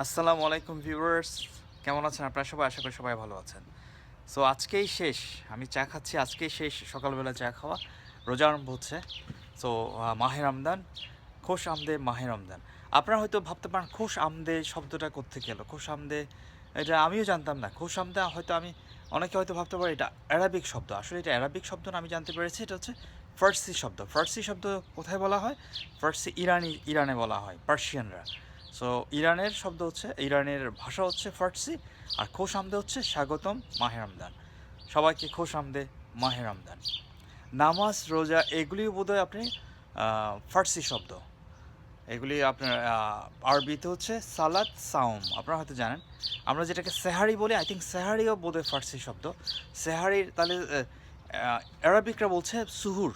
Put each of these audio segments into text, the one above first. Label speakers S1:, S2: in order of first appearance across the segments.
S1: আসসালামু আলাইকুম ভিউয়ার্স, কেমন আছেন আপনারা সবাই? আশা করি সবাই ভালো আছেন। সো আজকেই শেষ, আমি চা খাচ্ছি, আজকেই শেষ সকালবেলা চা খাওয়া, রোজা আরম্ভ হচ্ছে। সো মাহে রমদান, খোশ আমদে মাহে রমদান। আপনারা হয়তো ভাবতে পারেন খোশ আমদে শব্দটা কোত্থেকে এলো? খোশ আমদে এটা আমিও জানতাম না। খোশ আমদে হয়তো অনেকে হয়তো ভাবতে পারে এটা অ্যারাবিক শব্দ। আসলে এটা অ্যারাবিক শব্দ না, আমি জানতে পেরেছি এটা হচ্ছে ফার্সি শব্দ। ফার্সি শব্দ কোথায় বলা হয়? ফার্সি ইরানে বলা হয়, পার্সিয়ানরা। সো ইরানের শব্দ হচ্ছে, ইরানের ভাষা হচ্ছে ফার্সি, আর খোশ আমদে হচ্ছে স্বাগতম মাহে রমদান। সবাইকে খোশ আমদে মাহে রমদান। নামাজ, রোজা এগুলিও বোধহয় আপনি ফার্সি শব্দ। এগুলি আপনার আরবিতে হচ্ছে সালাত, সাওম, আপনারা হয়তো জানেন। আমরা যেটাকে সেহারি বলি, আই থিঙ্ক সেহারিও বোধহয় ফার্সি শব্দ। সেহারির তাহলে অ্যারাবিকরা বলছে সুহুর,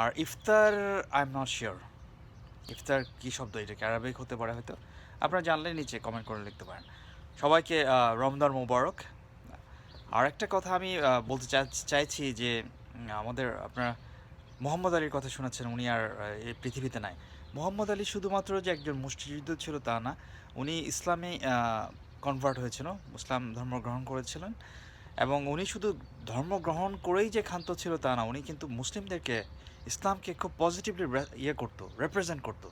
S1: আর ইফতার আই এম নট শিওর। ইফতার কী শব্দ, এটাকে অ্যারাবিক হতে পারে হয়তো। আপনারা জানলে নিচে কমেন্ট করে লিখতে পারেন। সবাইকে রমজান মোবারক। আর একটা কথা আমি বলতে চাইছি যে আমাদের আপনারা মোহাম্মদ আলীর কথা শুনেছেন, উনি আর এই পৃথিবীতে নাই। মোহাম্মদ আলী শুধুমাত্র যে একজন মুষ্টিযুদ্ধ ছিল তা না, উনি ইসলামে কনভার্ট হয়েছিল, মুসলাম ধর্ম গ্রহণ করেছিলেন। এবং উনি শুধু ধর্ম গ্রহণ করেই যে ক্ষান্ত ছিল তা না, উনি কিন্তু মুসলিমদেরকে, ইসলামকে খুব পজিটিভলি করতো, রেপ্রেজেন্ট করতো।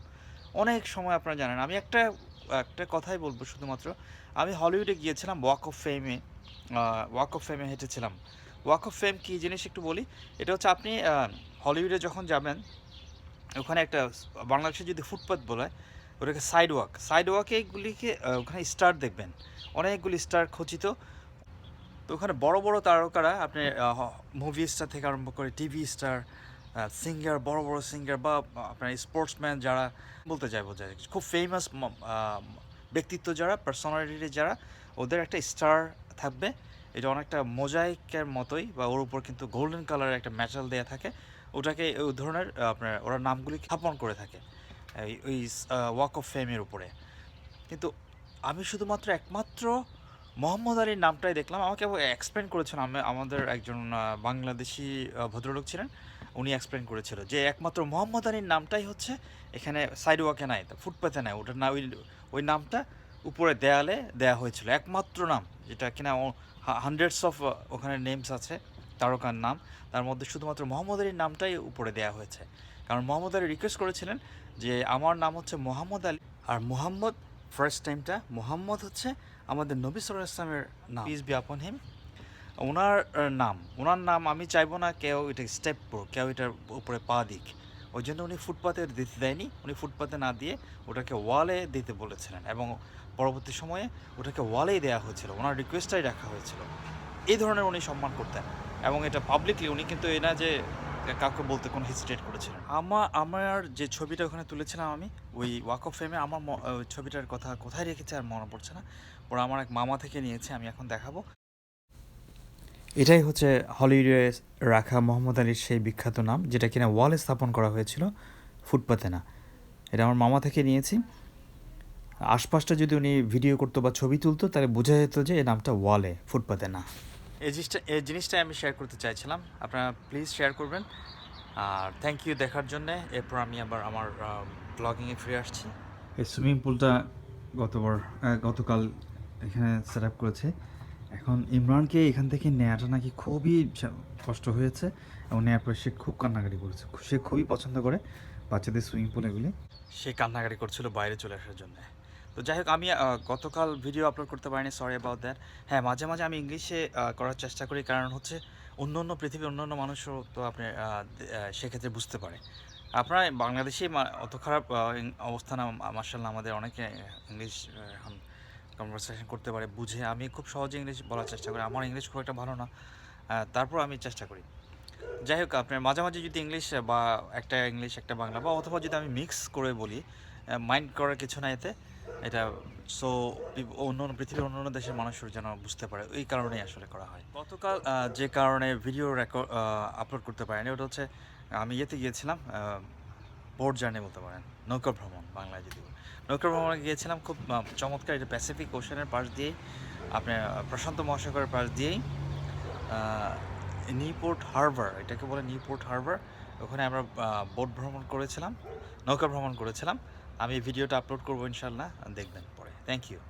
S1: অনেক সময় আপনারা জানেন, আমি একটা একটা কথাই বলবো শুধুমাত্র। আমি হলিউডে গিয়েছিলাম, ওয়াক অফ ফেমে হেঁটেছিলাম। ওয়াক অফ ফেম কী জিনিস একটু বলি। এটা হচ্ছে আপনি হলিউডে যখন যাবেন, ওখানে একটা, বাংলাদেশে যদি ফুটপাথ বলে, ওটাকে সাইড ওয়াকেগুলিকে ওখানে স্টার দেখবেন, অনেকগুলি স্টার খচিত। তো ওখানে বড় বড় তারকারা, আপনি মুভি স্টার থেকে আরম্ভ করে টিভি স্টার, সিঙ্গার, বড় বড় সিঙ্গার, বা আপনার স্পোর্টসম্যান যারা, বলতে চাই বোঝায় খুব ফেমাস ব্যক্তিত্ব যারা, পার্সোনালিটি যারা, ওদের একটা স্টার থাকবে। এটা অনেকটা মোজাইকের মতোই, বা ওর উপর কিন্তু গোল্ডেন কালারের একটা ম্যাটাল দেওয়া থাকে। ওটাকে ওই ধরনের আপনার ওরা নামগুলি স্থাপন করে থাকে ওই ওয়াক অফ ফেমের উপরে। কিন্তু আমি শুধুমাত্র একমাত্র মোহাম্মদ আলীর নামটাই দেখলাম। আমাকে এক্সপ্লেন করেছেন, আমাদের একজন বাংলাদেশি ভদ্রলোক ছিলেন, উনি এক্সপ্লেন করেছিল যে একমাত্র মোহাম্মদ আলীর নামটাই হচ্ছে এখানে সাইড ওয়াকে নাই, ফুটপাথে নাই, ওটার না, ওই নামটা উপরে দেয়ালে দেয়া হয়েছিল, একমাত্র নাম যেটা কিনা হান্ড্রেডস অফ ওখানে নেমস আছে, তারকার নাম, তার মধ্যে শুধুমাত্র মোহাম্মদ আলীর নামটাই উপরে দেয়া হয়েছে। কারণ মোহাম্মদ আলী রিকোয়েস্ট করেছিলেন যে আমার নাম হচ্ছে মোহাম্মদ আলী, আর মোহাম্মদ ফার্স্ট টাইমটা, মোহাম্মদ হচ্ছে আমাদের নবী সাল্লাল্লাহু আলাইহি ওয়াসাল্লামের নাম, পিস বি আপন হিম। ওনার নাম আমি চাইবো না কেউ এটা স্টেপ করুক, কেউ এটার উপরে পা দিক। ওই জন্য উনি ফুটপাতে দিতে দেয়নি, উনি ফুটপাতে না দিয়ে ওটাকে ওয়ালে দিতে বলেছিলেন, এবং পরবর্তী সময়ে ওটাকে ওয়ালেই দেওয়া হয়েছিল, ওনার রিকোয়েস্টটাই রাখা হয়েছিল। এই ধরনের উনি সম্মান করতেন, এবং এটা পাবলিকলি, উনি কিন্তু এই না যে কাউকে বলতে কোনো হেজিটেট করেছিলেন। আমার যে ছবিটা ওখানে তুলেছিলাম আমি, ওই ওয়াক অফ ফেমে, আমার ওই ছবিটার কথা কোথায় রেখেছে আর মনে পড়ছে না। ওরা আমার এক মামা থেকে নিয়েছে, আমি এখন দেখাবো। এটাই হচ্ছে হলিউডে রাখা মোহাম্মদ আলীর সেই বিখ্যাত নাম, যেটা কিনা ওয়ালে স্থাপন করা হয়েছিল, ফুটপাতে না। এটা আমার মামা থেকে নিয়েছি। আশপাশটা যদি উনি ভিডিও করতো বা ছবি তুলতো, তাহলে বোঝা যেত যে এই নামটা ওয়ালে, ফুটপাতে না। এই জিনিসটাই আমি শেয়ার করতে চাইছিলাম, আপনারা প্লিজ শেয়ার করবেন। আর থ্যাংক ইউ দেখার জন্যে। এরপর আমি আবার আমার ব্লগিংয়ে ফিরে আসছি। এই সুইমিং পুলটা গতকাল এখানে সেট আপ করেছে। এখন ইমরানকে এখান থেকে নেওয়াটা নাকি খুবই কষ্ট হয়েছে, এবং নেওয়ার পরে সে খুব কান্নাকাটি করেছে। সে খুবই পছন্দ করে বাচ্চাদের সুইমিং পুল এগুলি। সে কান্নাকাটি করছিল বাইরে চলে আসার জন্য। তো যাই হোক, আমি গতকাল ভিডিও আপলোড করতে পারিনি, সরি অ্যাবাউট দ্যাট। হ্যাঁ, মাঝে মাঝে আমি ইংলিশে করার চেষ্টা করি, কারণ হচ্ছে পৃথিবীর অন্য মানুষও তো আপনি সেক্ষেত্রে বুঝতে পারে। আপনার বাংলাদেশে অত খারাপ অবস্থা না, মার্শাল্লাহ, আমাদের অনেকে ইংলিশ এখন কনভারসেশন করতে পারে, বুঝে। আমি খুব সহজে ইংলিশ বলার চেষ্টা করি, আমার ইংলিশ খুব একটা ভালো না, তারপর আমি চেষ্টা করি। যাই হোক, আপনার মাঝে মাঝে যদি ইংলিশ বা একটা ইংলিশ একটা বাংলা, বা অথবা যদি আমি মিক্স করে বলি, মাইন্ড করার কিছু না এতে। এটা সো পৃথিবীর অন্য দেশের মানুষের যেন বুঝতে পারে, ওই কারণেই আসলে করা হয়। গতকাল যে কারণে ভিডিও আপলোড করতে পারিনি, ওটা হচ্ছে আমি গিয়েছিলাম, বোট জার্নি বলতে পারেন, নৌকা ভ্রমণ বাংলায় যদি বলি। নৌকা ভ্রমণে গিয়েছিলাম, খুব চমৎকার। এটা প্যাসিফিক ওশানের পাশ দিয়েই, আপনার প্রশান্ত মহাসাগরের পাশ দিয়েই নিউপোর্ট হারবার, এটাকে বলে নিউপোর্ট হারবার। ওখানে আমরা বোট ভ্রমণ করেছিলাম, নৌকা ভ্রমণ করেছিলাম। আমি ভিডিওটা আপলোড করবো ইনশাল্লাহ, দেখবেন পরে। Thank you.